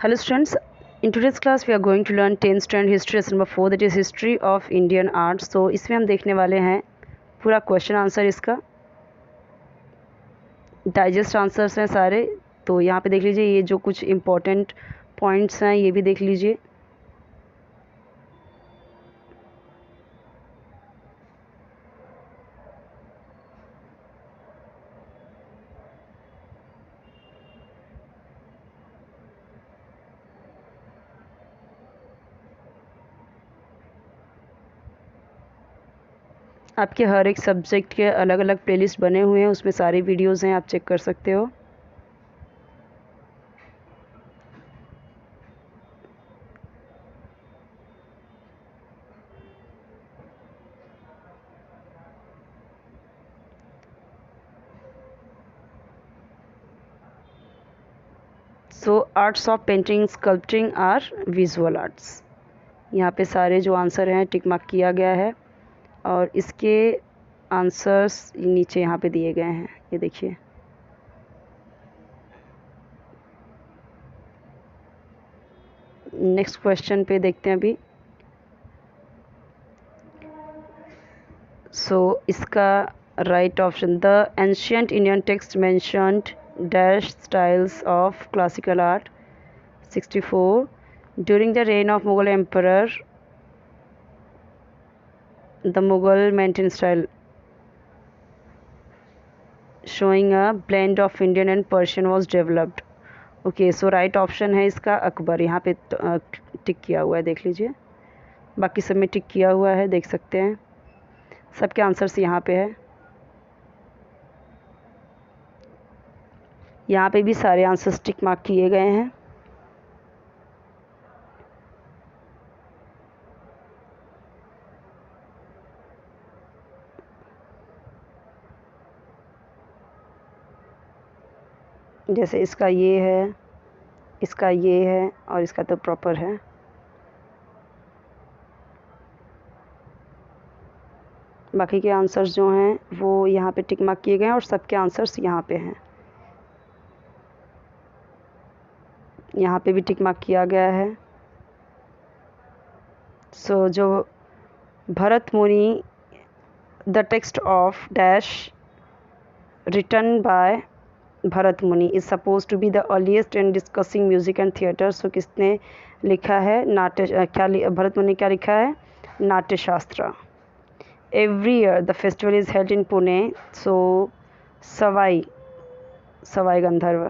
Hello students, in today's class we are going to learn 10th standard history lesson number 4 that is history of Indian art. So इसमें हम देखने वाले हैं पूरा question answer इसका digest answers हैं सारे। तो यहाँ पे देख लीजिए, ये जो कुछ इम्पोर्टेंट पॉइंट्स हैं ये भी देख लीजिए। आपके हर एक सब्जेक्ट के अलग अलग प्लेलिस्ट बने हुए हैं, उसमें सारी वीडियोस हैं, आप चेक कर सकते हो। So arts of painting sculpting or visual arts. यहाँ पे सारे जो आंसर हैं टिक मार्क किया गया है और इसके आंसर्स नीचे यहाँ पे दिए गए हैं, ये देखिए। नेक्स्ट क्वेश्चन पे देखते हैं अभी। सो इसका right option, the ancient Indian text mentioned dash styles of classical art 64 during the rain of Mughal emperor the Mughal maintain style showing a blend of Indian and Persian was developed. Okay, so right option है इसका अकबर। यहाँ पे टिक किया हुआ है, देख लीजिए। बाकी सब में टिक किया हुआ है, देख सकते हैं। सबके आंसर्स यहाँ पे है। यहाँ पे भी सारे आंसर्स टिक मार्क किए गए हैं। जैसे इसका ये है, इसका ये है और इसका तो प्रॉपर है। बाकी के आंसर्स जो हैं वो यहाँ पे टिक मार्क किए गए हैं और सबके आंसर्स यहाँ पे हैं। यहाँ पे भी टिक मार्क किया गया है। सो जो Bharat Muni the text of dash written by Bharat Muni is suppose to be the earliest in discussing music and theatre. So किसने लिखा है? नाट्य क्या भरत मुनि क्या लिखा है? Natya Shastra. Every year the festival is held in Pune. So Sawai Gandharva.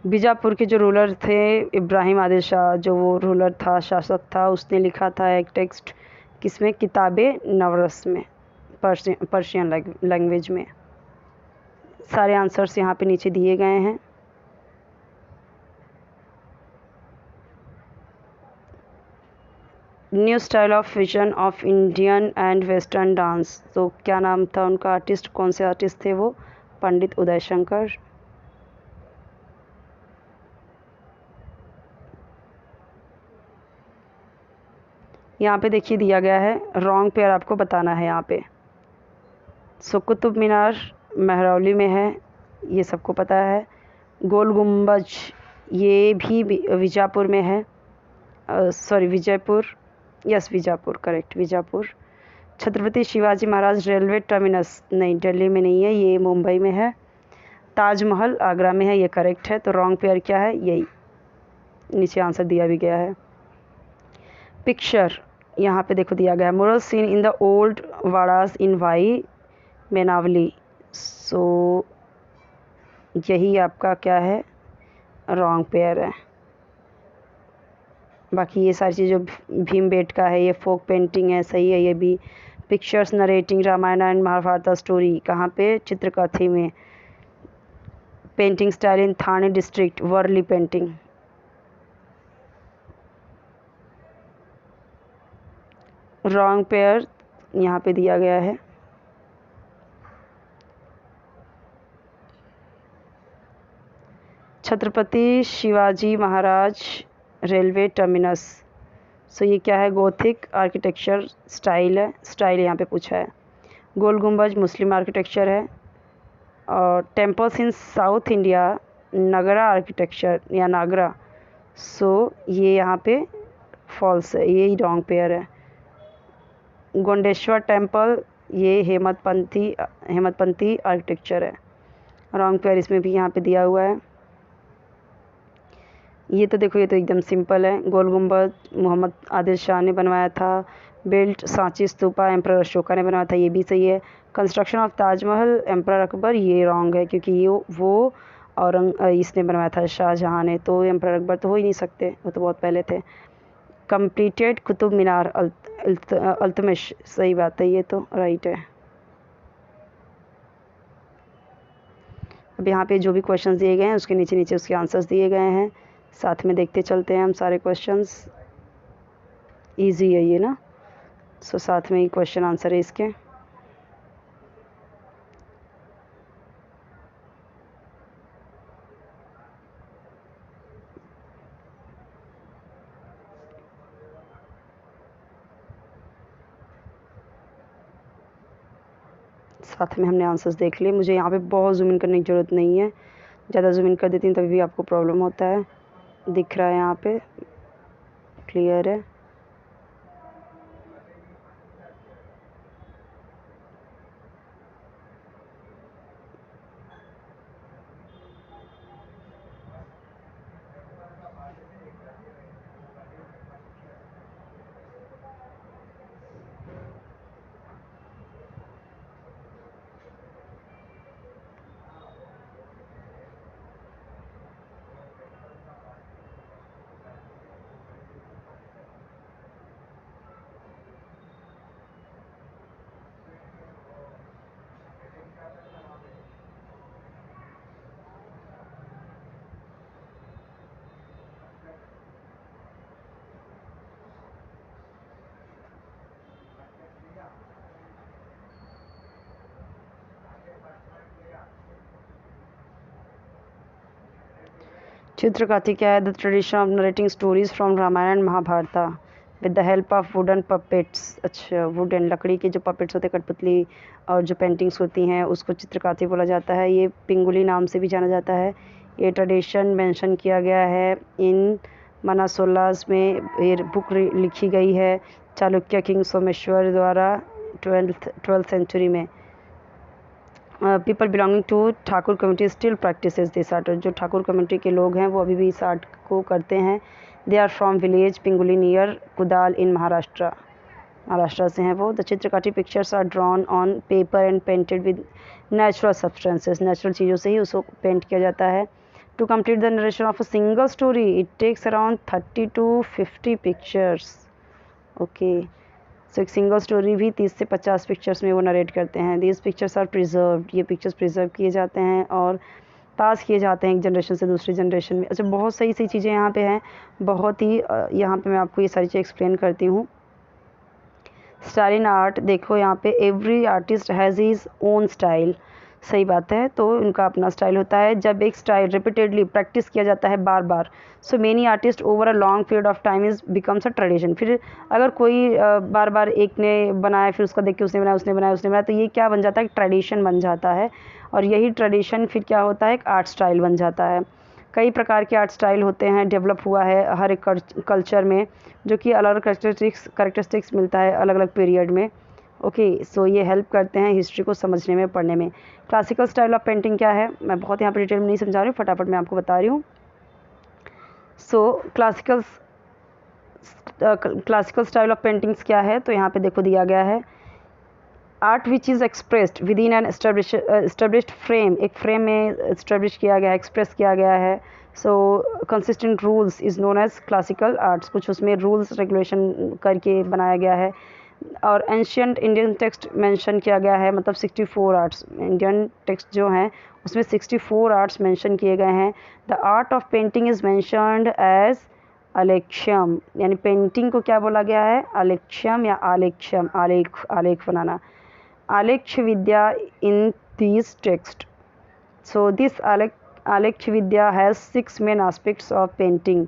Bijapur के जो रूलर थे इब्राहिम आदिल शाह, जो वो रूलर था, शासक था, उसने लिखा था एक टेक्स्ट किसमें? किताबे नवरस में, पर्शियन लैंग्वेज में। सारे आंसर्स यहाँ पे नीचे दिए गए हैं। New style of fusion of Indian and western dance. तो क्या नाम था उनका आर्टिस्ट? कौन से आर्टिस्ट थे वो? पंडित उदय शंकर। यहाँ पे देखिए दिया गया है, रॉन्ग पेयर आपको बताना है यहाँ पे। सो कुतुब मीनार महरौली में है, ये सबको पता है। गोल गुम्बज ये भी विजापुर में है, sorry Vijayapur, yes Vijapur, correct Vijapur. Chhatrapati Shivaji Maharaj railway terminus, नहीं दिल्ली में नहीं है, ये मुंबई में है। ताजमहल आगरा में है, ये करेक्ट है। तो रॉन्ग पेयर क्या है? यही नीचे आंसर दिया भी गया है। पिक्चर यहाँ पे देखो दिया गया है, mural seen in the old wadas in Wai Menavali. So यही आपका क्या है? रॉन्ग पेयर है। बाकी ये सारी चीज़ें भीमबेटका है, ये फोक पेंटिंग है, सही है ये भी। Pictures narrating Ramayan and Mahabharat story कहाँ पे? चित्रकथी में। Painting style in Thane district, Warli painting. Wrong pair यहाँ पे दिया गया है। Chhatrapati Shivaji Maharaj railway terminus. So ये क्या है? गोथिक आर्किटेक्चर स्टाइल है, स्टाइल यहाँ पे पूछा है। गोल गुम्बज मुस्लिम आर्किटेक्चर है। और temples in south India Nagara architecture या नागरा, सो ये यहाँ पे फॉल्स है, ये ही रॉन्ग पेयर है। गोंडेश्वर टेम्पल, ये हेमतपंथी आर्किटेक्चर है, रॉन्ग पेयर इसमें भी यहाँ पे दिया हुआ है। ये तो देखो, ये तो एकदम सिंपल है। गोल गुम्बद मोहम्मद आदिल शाह ने बनवाया था। बिल्ट सांची स्तूपा एम्परर अशोका ने बनवाया था, ये भी सही है। Construction of Taj Mahal emperor Akbar, ये रॉन्ग है क्योंकि ये वो इसने बनवाया था, शाहजहाँ ने, तो एम्परर अकबर तो हो ही नहीं सकते, वो तो बहुत पहले थे। कंप्लीटेड कुतुब मीनार अल्तमिश, सही बात है, ये तो राइट है। अब यहाँ पे जो भी क्वेश्चंस दिए गए हैं उसके नीचे नीचे उसके आंसर्स दिए गए हैं, साथ में देखते चलते हैं हम सारे क्वेश्चंस। इजी है ये ना, सो साथ में ही क्वेश्चन आंसर है इसके। साथ में हमने आंसर्स देख लिए। मुझे यहाँ पे बहुत जूम इन करने की ज़रूरत नहीं है, ज़्यादा जूम इन कर देती हूँ तभी भी आपको प्रॉब्लम होता है। दिख रहा है यहाँ पे, क्लियर है। चित्रकाथी क्या है? The tradition of narrating stories from Ramayana Mahabharata with the help of wooden puppets. अच्छा, वुडन लकड़ी के जो पपेट्स होते हैं, कठपुतली और जो पेंटिंग्स होती हैं, उसको चित्रकाथी बोला जाता है। ये पिंगुली नाम से भी जाना जाता है। ये ट्रेडिशन मेंशन किया गया है इन मनासोलास में, ये बुक लिखी गई है चालुक्य किंग सोमेश्वर द्वारा 12th सेंचुरी में। People belonging to Thakur community still practises this art. जो ठाकुर कम्युनिटी के लोग हैं वो अभी भी इस आर्ट को करते हैं। They are from village Pinguli near Kudal in Maharashtra से हैं वो। The Chitrakathi pictures are drawn on paper and painted with natural substances, natural चीज़ों से ही उसको पेंट किया जाता है। To complete the narration of a single story it takes around 30 to 50 pictures. Okay, so एक सिंगल स्टोरी भी 30 से 50 पिक्चर्स में वो नरेट करते हैं। दीज पिक्चर्स आर प्रिजर्व्ड, ये पिक्चर्स प्रिजर्व किए जाते हैं और पास किए जाते हैं एक जनरेशन से दूसरी जनरेशन में। अच्छा, बहुत सही सही चीज़ें यहाँ पे हैं, बहुत ही यहाँ पे मैं आपको ये सारी चीज़ें एक्सप्लेन करती हूँ। स्टाइल इन आर्ट, देखो यहाँ पे every artist has his own style, सही बात है, तो उनका अपना स्टाइल होता है। जब एक स्टाइल रिपीटेडली प्रैक्टिस किया जाता है बार बार, so many artist over a long period of time is becomes a tradition. फिर अगर कोई बार बार एक ने बनाया, फिर उसका देख के उसने बनाया, उसने बनाया, उसने बनाया, तो ये क्या बन जाता है? ट्रेडिशन बन जाता है। और यही ट्रेडिशन फिर क्या होता है? एक आर्ट स्टाइल बन जाता है। कई प्रकार के आर्ट स्टाइल होते हैं, डेवलप हुआ है हर एक कल्चर में, जो कि अलग करेक्टरिस्टिक्स मिलता है अलग अलग पीरियड में। ओके, सो ये हेल्प करते हैं हिस्ट्री को समझने में, पढ़ने में। क्लासिकल स्टाइल ऑफ पेंटिंग क्या है? मैं बहुत यहाँ पर डिटेल में नहीं समझा रही हूँ, फटाफट मैं आपको बता रही हूँ। So classical style of paintings क्या है? तो यहाँ पे देखो दिया गया है, art which is expressed within an established frame, एक फ्रेम में एस्टेब्लिश किया गया है, एक्सप्रेस किया गया है। So consistent rules is known as classical arts, कुछ उसमें रूल्स रेगुलेशन करके बनाया गया है। और एंशियंट इंडियन टेक्स्ट मेंशन किया गया है, मतलब 64 आर्ट्स इंडियन टेक्स्ट जो हैं उसमें 64 आर्ट्स मेंशन किए गए हैं। The art of painting is mentioned as alekshyam, यानी पेंटिंग को क्या बोला गया है? अलेक्ष्यम या आलेख्यम, आलेख बनाना, alekhya vidya in these text. So this alekhya vidya has 6 main aspects of painting,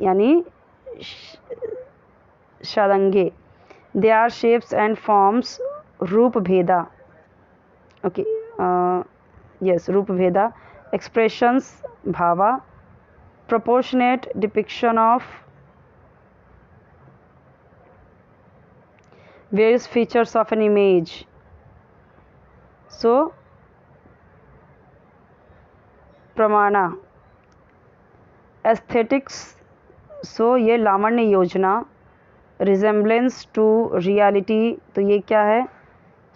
यानी shadange. They are shapes and forms, roop bheda, okay, yes, roop bheda, expressions bhava, proportionate depiction of various features of an image. So प्रमाणा, एस्थेटिक्स, सो ये लावण्य योजना, रिजेम्बलेंस टू रियलिटी, तो ये क्या है,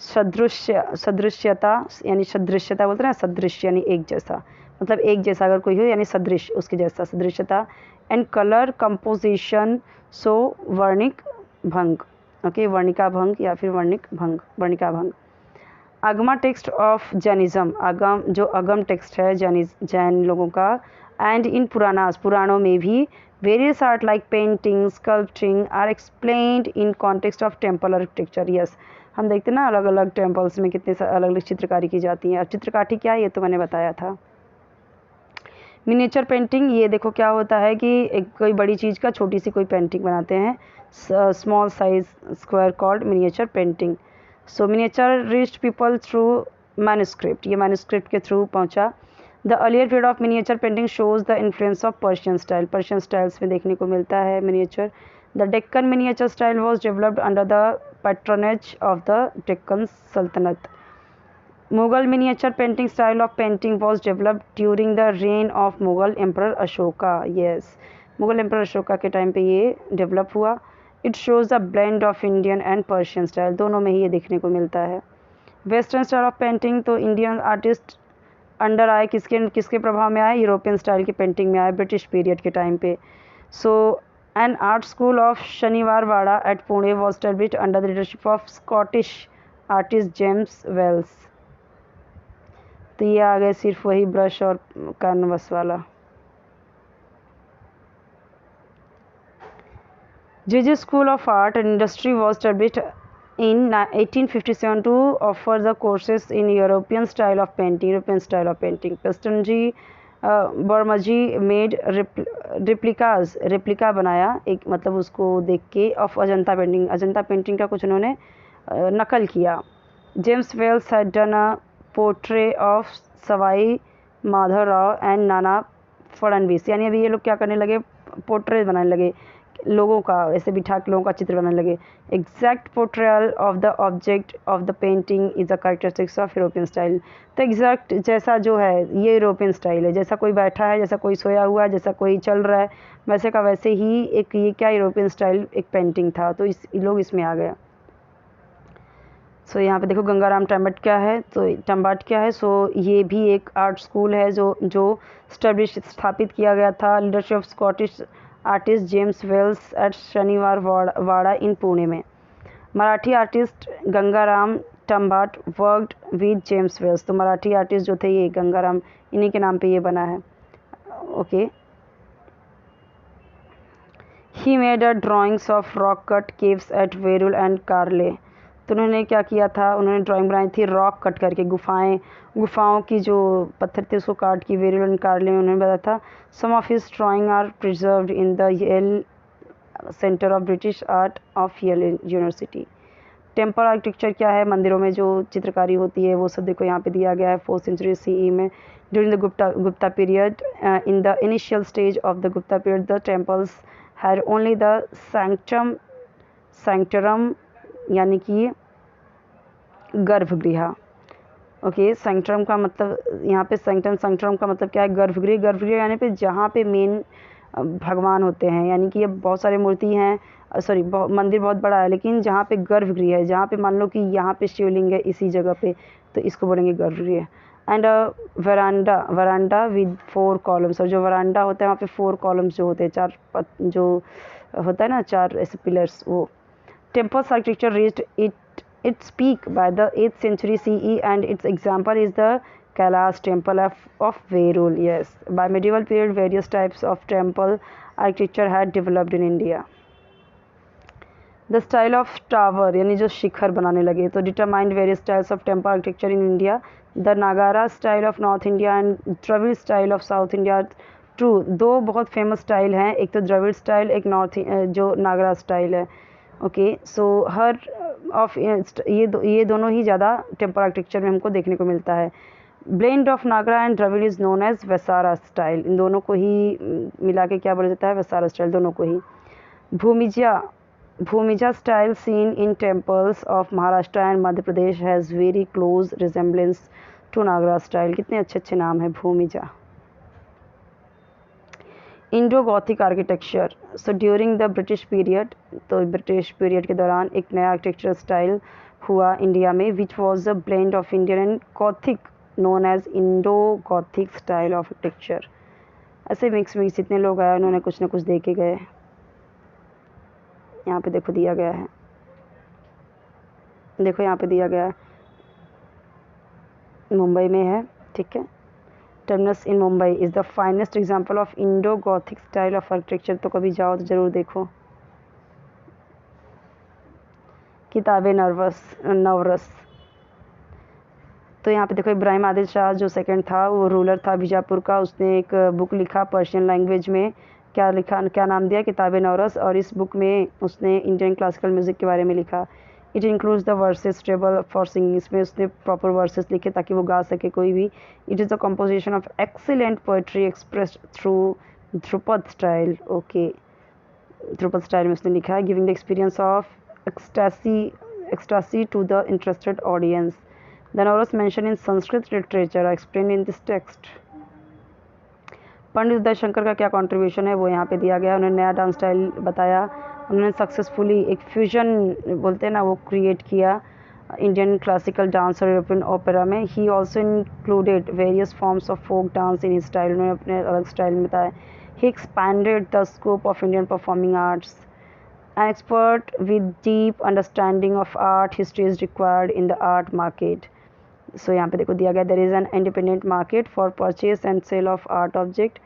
सदृश्यता यानी सदृश्यता बोलते हैं ना, सदृश्य यानी एक जैसा, मतलब एक जैसा अगर कोई हो यानी सदृश, उसके जैसा सदृश्यता। एंड कलर कंपोजिशन, सो वर्णिक भंग, ओके, वर्णिका भंग या फिर वर्णिक भंग, वर्णिका भंग। आगमा टेक्स्ट ऑफ जैनिज्म, आगम जो अगम टेक्स्ट है जैन लोगों का। एंड इन पुराणास, पुराणों में भी various art like painting, sculpting are explained in context of temple architecture. Yes, हम देखते हैं ना अलग अलग टेम्पल्स में कितने अलग अलग चित्रकारी की जाती है। अब चित्रकारी क्या है ये तो मैंने बताया था। मिनिएचर पेंटिंग, ये देखो क्या होता है कि एक कोई बड़ी चीज़ का छोटी सी कोई पेंटिंग बनाते हैं, small size square called miniature painting. So miniature reached people through manuscript, ये मैन्युस्क्रिप्ट के थ्रू पहुंचा। The earlier period of miniature painting shows the influence of Persian style, Persian styles में देखने को मिलता है miniature. The Deccan miniature style was developed under the patronage of the Deccan Sultanat. Mughal miniature painting style of painting was developed during the reign of Mughal Emperor Ashoka. Yes, Mughal Emperor Ashoka के time पे ये develop हुआ। It shows a blend of Indian and Persian style, दोनों में ही ये देखने को मिलता है। वेस्टर्न स्टाइल ऑफ पेंटिंग, तो इंडियन आर्टिस्ट अंडर आए, किसके प्रभाव में आए, यूरोपियन स्टाइल की पेंटिंग में आए ब्रिटिश पीरियड के टाइम पे। So an art school of Shaniwar Wada at Pune was established under the leadership of Scottish artist James Wells. तो ये आ गए सिर्फ वही ब्रश और कैनवस वाला। JJ school of art and industry was established in 1857 to offer the courses in European style of painting, Pastonji Burmaji made replica बनाया, एक मतलब उसको देख के, of Ajanta painting, Ajanta painting का कुछ उन्होंने नकल किया। James Wales had done a portrait of Sawai Madhavrao and Nana Phadnavis, यानी अभी ये लोग क्या करने लगे, पोर्ट्रेट बनाने लगे लोगों का, ऐसे बिठा के लोगों का चित्र बनाने लगे। Exact portrayal of the object of the painting is a characteristics of European style. तो एग्जैक्ट जैसा जो है ये यूरोपियन स्टाइल है, जैसा कोई बैठा है, जैसा कोई सोया हुआ है, जैसा कोई चल रहा है, वैसे का वैसे ही एक ये क्या यूरोपियन स्टाइल एक पेंटिंग था, तो लोग इसमें आ गया। सो यहाँ पे देखो गंगाराम टम्बाट क्या है, तो टम्बाट क्या है, सो ये भी एक आर्ट स्कूल है जो स्थापित किया गया था leadership of Scottish artist James Wells at Shaniwar Wada in Pune में। Marathi artist Gangaram Tambat worked with James Wells, तो मराठी आर्टिस्ट जो थे ये गंगाराम, इन्हीं के नाम पे ये बना है। Okay, he made a drawings of rock cut caves at Verul and Karle, तो उन्होंने क्या किया था, उन्होंने ड्राइंग बनाई थी रॉक कट करके, गुफाओं की जो पत्थर थे उसको काट के वेरुल एंड कार्ले में उन्होंने बताया था। Some of his drawing are preserved in the Yale Center of British Art of Yale University. Temple architecture क्या है, मंदिरों में जो चित्रकारी होती है वो सब देखो यहाँ पे दिया गया है। 4th century CE में during the Gupta period, in the initial stage of the Gupta period the temples had only the sanctorum यानी कि गर्भगृह। ओके, सैंक्टरम का मतलब यहाँ पे सैंक्टरम का मतलब क्या है, गर्भगृह यानी पे जहाँ पे मेन भगवान होते हैं, यानी कि ये बहुत सारे मूर्ति हैं, सॉरी मंदिर बहुत बड़ा है, लेकिन जहाँ पे गर्भगृह है, जहाँ पे मान लो कि यहाँ पे शिवलिंग है इसी जगह पे, तो इसको बोलेंगे गर्भगृह। एंड वरांडा विद 4 कॉलम्स, और जो वरांडा होता है वहाँ पे 4 कॉलम्स जो होते हैं, 4 जो होता है ना 4 ऐसे पिलर्स, वो। Temple's architecture reached its peak by the 8th century CE, and its example is the Kailash temple of Verul. Yes, by medieval period various types of temple architecture had developed in India. The style of tower यानी जो शिखर बनाने लगे, तो determined various styles of temple architecture in India. The Nagara style of North India and Dravid style of South India. True, दो बहुत famous style हैं, एक तो द्रविड़ स्टाइल, एक नॉर्थ जो नागरा स्टाइल है। ओके, सो हर ऑफ ये दोनों ही ज़्यादा टेम्पल आर्किटेक्चर में हमको देखने को मिलता है। Blend of Nagara and Dravida is known as Vesara style. इन दोनों को ही मिला के क्या बोला जाता है, वैसारा स्टाइल, दोनों को ही। Bhumija, Bhumija style seen in temples of Maharashtra and Madhya Pradesh has very close resemblance to Nagara style. कितने अच्छे अच्छे नाम हैं, Bhumija. Indo Gothic architecture, so during the British period, तो ब्रिटिश पीरियड के दौरान एक नया आर्किटेक्चर स्टाइल हुआ इंडिया में, which was a blend of Indian and Gothic, known as Indo Gothic style of architecture. ऐसे मिक्स मिक्स जितने लोग आए उन्होंने कुछ ना कुछ दे के गए। यहाँ पे देखो दिया गया है, देखो यहाँ पे दिया गया है, मुंबई में है, ठीक है। Terminus in Mumbai is the finest example of Indo Gothic style of architecture. तो कभी जाओ तो ज़रूर देखो। किताबें नवरस, तो यहाँ पे देखो इब्राहिम आदिल शाह जो सेकंड था, वो रूलर था बीजापुर का, उसने एक बुक लिखा पर्शियन लैंग्वेज में। क्या लिखा, क्या नाम दिया, किताबें नवरस। और इस बुक में उसने इंडियन क्लासिकल म्यूज़िक के बारे में लिखा। It includes the versus table for singing, इसमें उसने प्रॉपर वर्सेस लिखे ताकि वो गा सके कोई भी। It is the composition of excellent poetry expressed through Dhrupad style. Okay, Dhrupad style में उसने लिखा है, giving the experience of ecstasy to the interested audience. The novels mentioned in Sanskrit literature are explained in this text. पंडित उदय शंकर का क्या contribution है वो यहाँ पे दिया गया। उन्होंने नया डांस स्टाइल बताया, उन्होंने सक्सेसफुली एक फ्यूजन बोलते हैं ना वो क्रिएट किया इंडियन क्लासिकल डांस और यूरोपियन ओपेरा में। He also included various forms of folk dance in his style, उन्होंने अपने अलग स्टाइल में बताया। He expanded the scope of Indian performing arts. An expert with deep understanding of art history is required in the art market. So यहाँ पे देखो दिया गया, there is an independent market for purchase and sale of art object.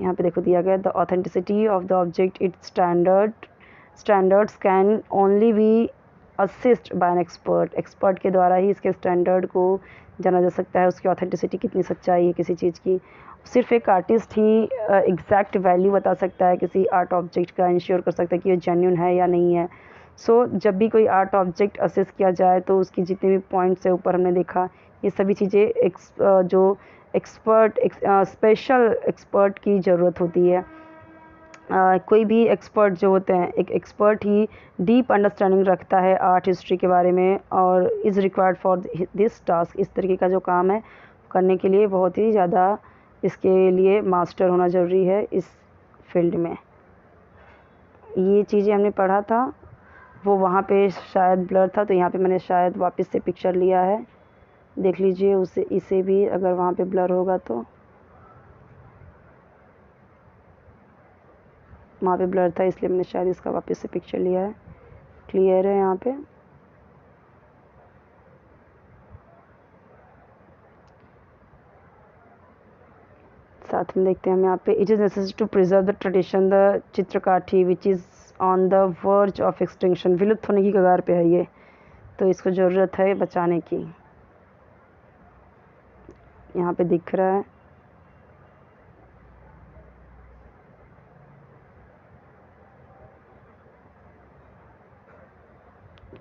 यहाँ पे देखो दिया गया, the authenticity of the object, its standards can only be assessed by an expert. Expert के द्वारा ही इसके स्टैंडर्ड को जाना जा सकता है, उसकी ऑथेंटिसिटी कितनी सच्चाई है किसी चीज़ की। सिर्फ एक आर्टिस्ट ही एग्जैक्ट वैल्यू बता सकता है किसी आर्ट ऑब्जेक्ट का, इंश्योर कर सकता है कि ये जेन्युइन है या नहीं है। सो जब भी कोई आर्ट ऑब्जेक्ट असेस किया जाए तो उसकी जितने भी पॉइंट्स है ऊपर हमने देखा, ये सभी चीज़ें जो एक्सपर्ट स्पेशल एक्सपर्ट की ज़रूरत होती है। कोई भी एक्सपर्ट जो होते हैं, एक एक्सपर्ट ही डीप अंडरस्टैंडिंग रखता है आर्ट हिस्ट्री के बारे में और is required for this task. इस तरीके का जो काम है करने के लिए बहुत ही ज़्यादा इसके लिए मास्टर होना ज़रूरी है इस फील्ड में। ये चीज़ें हमने पढ़ा था, वो वहाँ पे शायद ब्लर था, तो यहाँ पे मैंने शायद वापस से पिक्चर लिया है, देख लीजिए उसे, इसे भी अगर वहाँ पे ब्लर होगा तो वहाँ पे ब्लर था, इसलिए मैंने शायद इसका वापस से पिक्चर लिया है। क्लियर है यहाँ पे, साथ में देखते हैं हम यहाँ पे। It is necessary to preserve the tradition the Chitrakathi which is on the verge of extinction. विलुप्त होने की कगार पे है ये, तो इसको ज़रूरत है बचाने की। यहाँ पे दिख रहा है,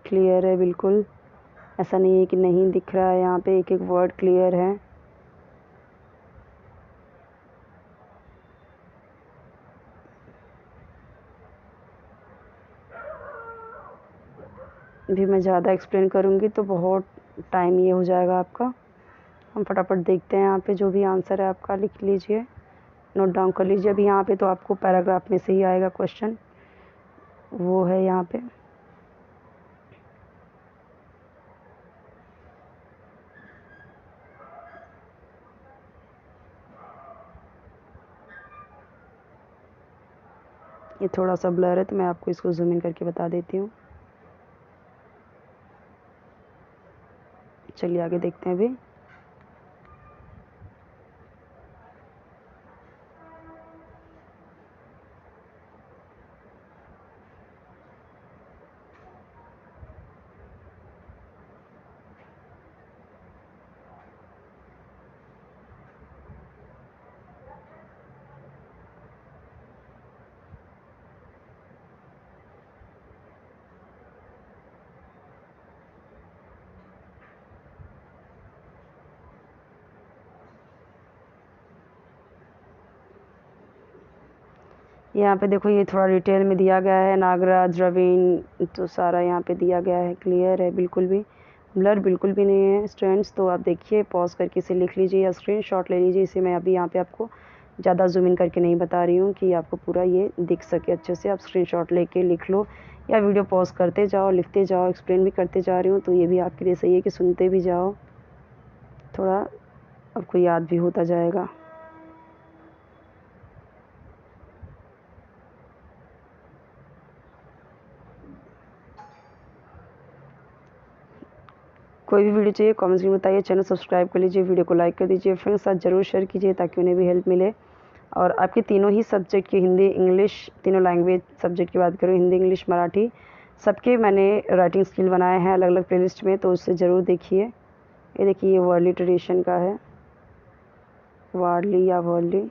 क्लियर है बिल्कुल, ऐसा नहीं है कि नहीं दिख रहा है, यहाँ पे एक एक वर्ड क्लियर है। भी मैं ज़्यादा एक्सप्लेन करूँगी तो बहुत टाइम ये हो जाएगा आपका। हम फटाफट देखते हैं यहाँ पे जो भी आंसर है आपका, लिख लीजिए, नोट डाउन कर लीजिए। अभी यहाँ पे तो आपको पैराग्राफ में से ही आएगा क्वेश्चन, वो है यहाँ पे। ये थोड़ा सा ब्लर है तो मैं आपको इसको जूम इन करके बता देती हूँ। चलिए आगे देखते हैं अभी। यहाँ पे देखो ये थोड़ा डिटेल में दिया गया है, नागराज, रवीन, तो सारा यहाँ पे दिया गया है, क्लियर है, बिल्कुल भी ब्लर बिल्कुल भी नहीं है स्टूडेंट्स। तो आप देखिए, पॉज करके इसे लिख लीजिए या स्क्रीनशॉट ले लीजिए। इसे मैं अभी यहाँ पे आपको ज़्यादा जूम इन करके नहीं बता रही हूँ कि आपको पूरा ये दिख सके अच्छे से। आप स्क्रीनशॉट लेके लिख लो या वीडियो पॉज करते जाओ, लिखते जाओ, एक्सप्लेन भी करते जा रही हूँ, तो ये भी आपके लिए सही है कि सुनते भी जाओ, थोड़ा आपको याद भी होता जाएगा। कोई भी वीडियो चाहिए कमेंट्स में बताइए, चैनल सब्सक्राइब कर लीजिए, वीडियो को लाइक कर दीजिए, फ्रेंड्स के साथ ज़रूर शेयर कीजिए ताकि उन्हें भी हेल्प मिले। और आपके तीनों ही सब्जेक्ट की, हिंदी इंग्लिश, तीनों लैंग्वेज सब्जेक्ट की बात करूँ, हिंदी इंग्लिश मराठी, सबके मैंने राइटिंग स्किल बनाए हैं अलग अलग प्लेलिस्ट में, तो उससे ज़रूर देखिए। ये देखिए, ये वर्ली ट्रेडिशन का है, वार्ली या वर्ली।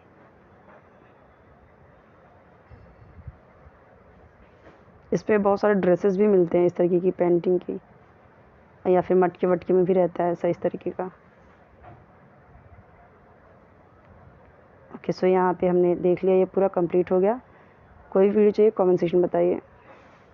इस पर बहुत सारे ड्रेसेस भी मिलते हैं इस तरीके की पेंटिंग की, या फिर मटके वटके में भी रहता है ऐसा इस तरीके का। ओके, सो यहाँ पे हमने देख लिया, ये पूरा कंप्लीट हो गया। कोई वीडियो चाहिए कमेंट सेक्शन में बताइए।